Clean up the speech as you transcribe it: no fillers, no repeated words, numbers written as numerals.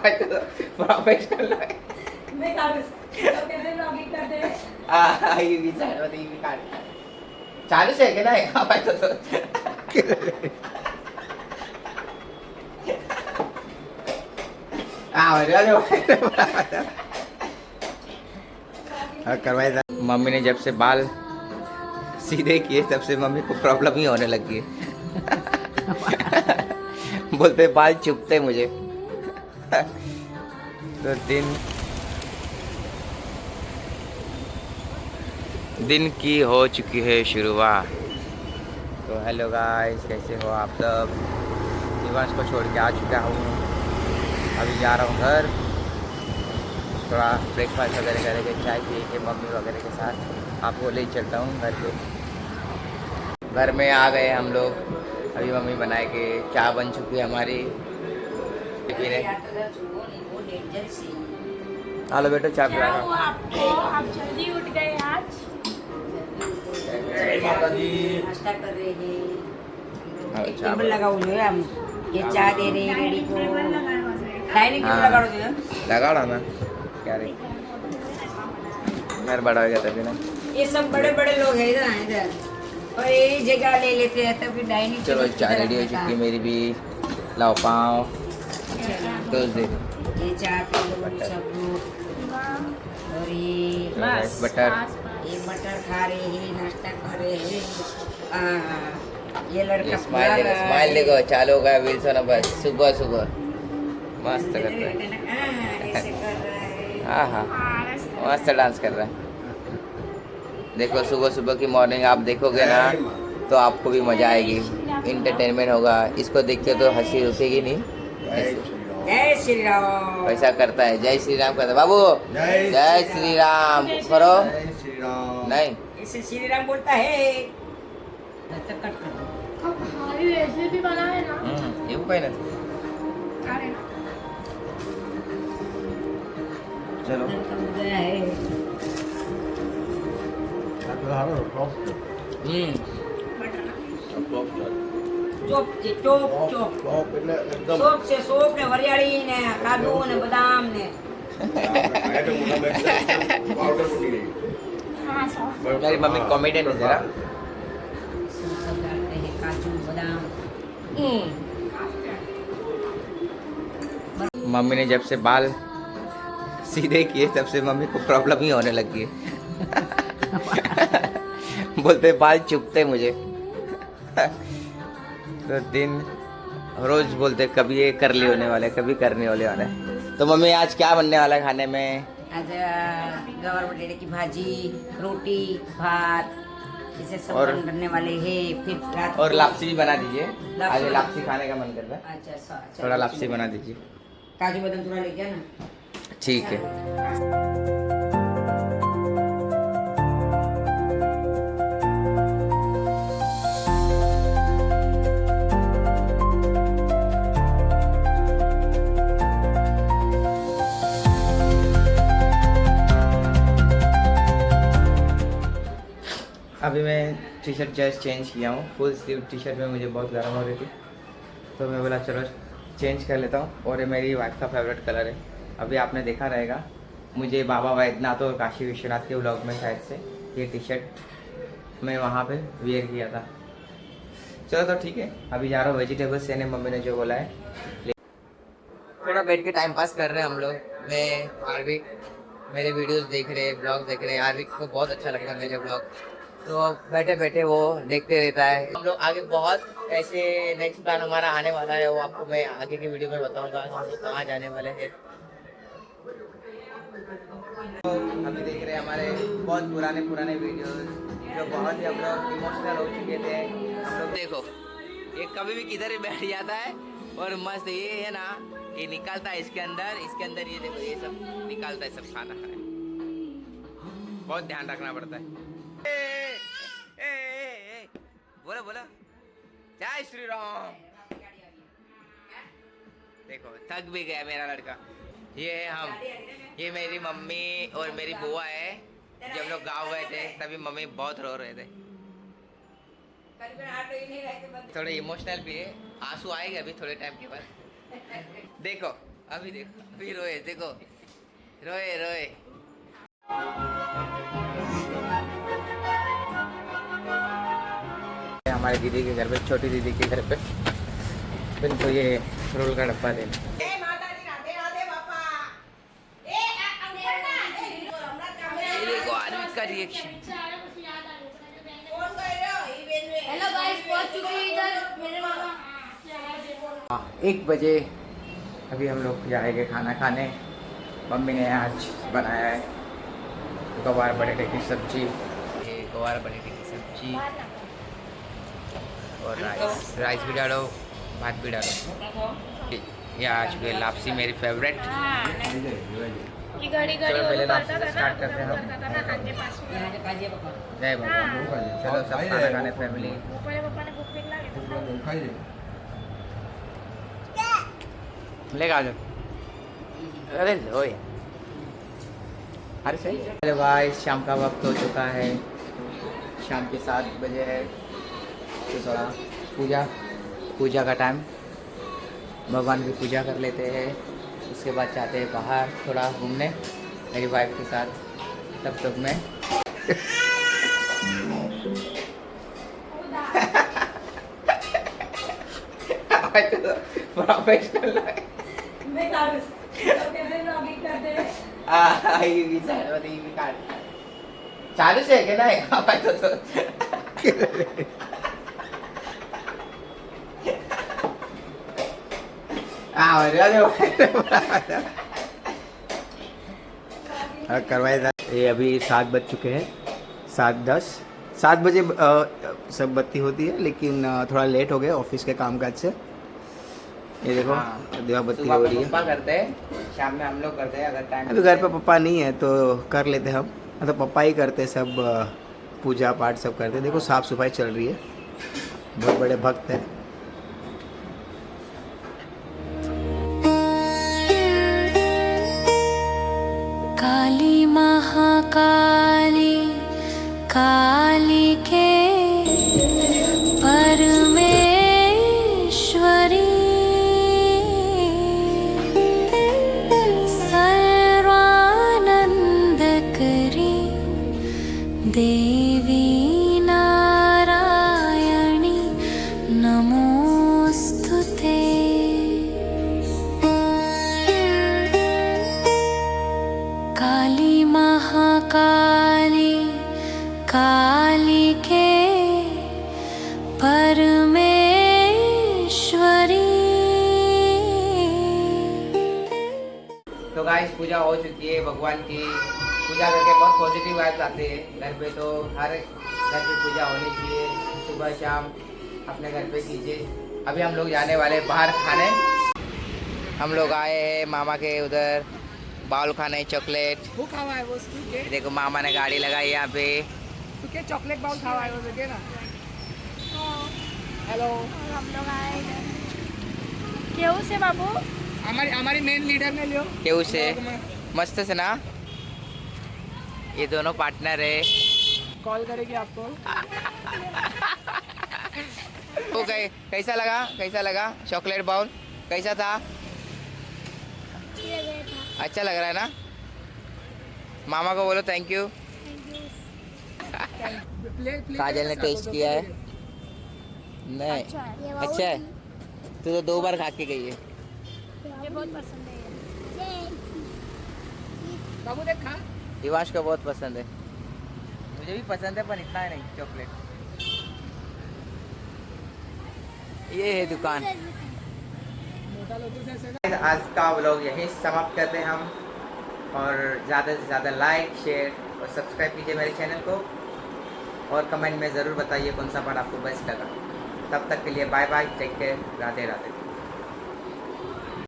Professional चालू से की नाही करवाया। मम्मी ने जब से बाल सीधे किए तब से मम्मी को प्रॉब्लम ही होने लगी है। बोलते बाल चुभते मुझे। तो दिन की हो चुकी है शुरुआत। तो हेलो गाइस, कैसे हो आप सब। दिवांश को छोड़ के आ चुका हूँ, अभी जा रहा हूँ घर। थोड़ा ब्रेकफास्ट वगैरह करके चाय पी के मम्मी वगैरह के साथ आपको ले चलता हूँ घर पे। घर में आ गए हम लोग, अभी मम्मी बनाए के चाय बन चुकी है हमारी। हेलो बेटा, चाय पिला रहा हूँ। आप जल्दी उठ गए आज। नाश्ता कर रहे हैं, एक टेबल लगाओ जो है हम ये चाय दे रहे हैं रेडी को। डाइनिंग टेबल लगाओ जो है, लगा ना क्या रे, घर बड़ा हो गया तभी ना। ये सब बड़े बड़े लोग हैं इधर इधर और यही जगह ले लेते हैं तब डाइनिंग चलो टेबल। चाय रेडी हो चुकी है मेरी भी। लाओ पाँव तो दे ये चाय पी लो सब लोग। और ये बटर ये मटर खा रहे हैं, नाश्ता कर रहे हैं। ये लड़का स्माइल देखो, चालू हो गया व्हील्स होना बस। सुबह सुबह मस्त कर रहा है। ऐसे कर रहा है। हाँ हाँ, मस्त डांस कर रहा है। देखो सुबह सुबह की मॉर्निंग आप देखोगे ना तो आपको भी मजा आएगी, इंटरटेनमेंट होगा। इसको देख के तो हंसी रुकेगी नहीं। जय श्री राम। ऐसा करता है, जय श्री राम करता है बाबू। जय श्री राम करो। नहीं इसे श्री राम बोलता है। कट कर दो। हमारी रेसिपी बना है ना। એવું કઈ નથી। अरे चलो गया है। ચોપ છે ચોપ ચોપ ચોપ છે સોપ ને વરિયાળી ને કાજુ ને બદામ ને हाँ सॉस। मेरी मम्मी कॉमेडियन है जरा। सब डालते हैं काजू बादाम। मम्मी ने जब से बाल सीधे किए तब से मम्मी को प्रॉब्लम ही होने लगी है। बोलते बाल चुभते मुझे। तो रोज बोलते कभी ये कर ली होने वाले, कभी करने वाले वाले। तो मम्मी आज क्या बनने वाला है खाने में। आज गवार बटेटे की भाजी, रोटी, भात इसे सब और- बनने वाले हैं। फिर रात और को- लापसी भी बना दीजिए। लापसी आज बना- लापसी खाने का मन कर रहा है, अच्छा अच्छा, थोड़ा लापसी बना दीजिए। काजू बादाम थोड़ा ले गया ना। ठीक है। अभी मैं टी शर्ट जस्ट चेंज किया हूँ। फुल स्लीव टी शर्ट में मुझे बहुत गर्म हो रही थी, तो मैं बोला चलो चेंज कर लेता हूँ। और ये मेरी वाइफ का फेवरेट कलर है। अभी आपने देखा रहेगा मुझे बाबा वैद्यनाथ और काशी विश्वनाथ के व्लॉग में शायद से ये टी शर्ट मैं वहाँ पे वियर किया था। चलो तो ठीक है, अभी जा रहा हूँ वेजिटेबल्स लेने। मम्मी ने जो बोला है, थोड़ा बैठ के टाइम पास कर रहे हैं हम लोग। मैं आर्विक मेरे वीडियोस देख रहे हैं, ब्लॉग देख रहे हैं। आर्विक को बहुत अच्छा लगता है मेरे ब्लॉग, तो बैठे बैठे वो देखते रहता है। हम लोग आगे बहुत ऐसे नेक्स्ट प्लान हमारा आने वाला है, वो आपको मैं आगे की वीडियो में बताऊंगा हम लोग कहाँ जाने वाले हैं। तो अभी देख रहे हैं हमारे बहुत पुराने वीडियोस जो बहुत ही हम लोग इमोशनल हो चुके थे। हम लोग देखो ये कभी भी किधर ही बैठ जाता है और मस्त ये है ना, ये निकालता है इसके अंदर ये देखो ये सब निकालता है, सब खाना है। बहुत ध्यान रखना पड़ता है। बोला बोला जय श्री राम। देखो थक भी गया मेरा लड़का। ये है हम, ये मेरी मम्मी और मेरी बुआ है। जब हम लोग गाँव गए थे तभी मम्मी बहुत रो रहे थे, थोड़े इमोशनल भी है, आंसू आएगा अभी थोड़े टाइम के बाद। देखो अभी देखो, अभी रोए, देखो रोए रोए। हमारे दीदी के घर पे, छोटी दीदी के घर पे इनको ये रोल का डब्बा दे। देखो आरवी का रिएक्शन। हेलो गाइस, पहुंच चुके हैं इधर मेरे मामा। 1 बजे अभी हम लोग जाएंगे खाना खाने। मम्मी ने आज बनाया है गवार बटेटे की सब्जी, ये गवार बटेटे की सब्जी और राइस भी डालो, भात भी डालो। ये आज की लापसी मेरी फेवरेट। ये घड़ी घड़ी चलो पहले वो लापसी करता से था स्टार्ट ना, करते हैं हम। करता था ना आगे पास में। जय बाबा। चलो सब खाना खाने फैमिली। ऊपर पापा ने भूख निकला के तो लेगा जाओ। अरे लो यार, अरे सही है। अरे भाई शाम का वक्त हो चुका है, शाम के 7 बजे है। तो थोड़ा पूजा का टाइम, भगवान की पूजा कर लेते हैं। उसके बाद जाते हैं बाहर थोड़ा घूमने मेरी वाइफ के साथ। तब तक मैं प्रोफेशनल चालू से है ना तो करवाए। ये अभी 7 बज चुके हैं, 7:10। 7 बजे सब बत्ती होती है, लेकिन थोड़ा लेट हो गए ऑफिस के कामकाज से। ये देखो दिवा बत्ती हो रही है। पापा करते हैं, शाम में हम लोग करते हैं अगर टाइम। अभी घर पे पापा नहीं है तो कर लेते हैं हम, तो पापा ही करते सब पूजा पाठ सब करते हैं। देखो साफ सफाई चल रही है, बहुत बड़े भक्त हैं। काली महाकाली काली के परमेश्वरी सर्वानंदकरी देवी नारायणी नमोस्तुते। काली महाकाली काली के परमेश्वरी। तो गाइस पूजा हो चुकी है, भगवान की पूजा करके बहुत पॉजिटिव वाइब्स आते हैं घर पे। तो हर घर पे पूजा होनी चाहिए, सुबह शाम अपने घर पे कीजिए। अभी हम लोग जाने वाले बाहर खाने। हम लोग आए हैं मामा के उधर बाउल खाने, चॉकलेट। वो खावा है वो के देखो मामा ने गाड़ी लगाई यहाँ पे। तू के चॉकलेट बाउल खावा है वो देखे ना। हेलो, और हम लोग आए इधर। केहू से बाबू हमारी मेन लीडर ने लियो केहू से मस्त से ना। ये दोनों पार्टनर है। कॉल करेगी आपको। तो कैसा लगा चॉकलेट बाउल? कैसा था? अच्छा लग रहा है ना? मामा को बोलो थैंक यू। काजल ने टेस्ट किया है। नहीं अच्छा है, तू तो 2 बार खा के गई है। मुझे बहुत पसंद है ये। बाबू देख खा। दिवाश को बहुत पसंद है, मुझे भी पसंद है पर इतना है नहीं चॉकलेट। ये है दुकान। आज का व्लॉग यहीं समाप्त करते हैं हम, और ज़्यादा से ज़्यादा लाइक शेयर और सब्सक्राइब कीजिए मेरे चैनल को, और कमेंट में ज़रूर बताइए कौन सा पार्ट आपको बेस्ट लगा। तब तक के लिए bye bye, take care, Radhe Radhe.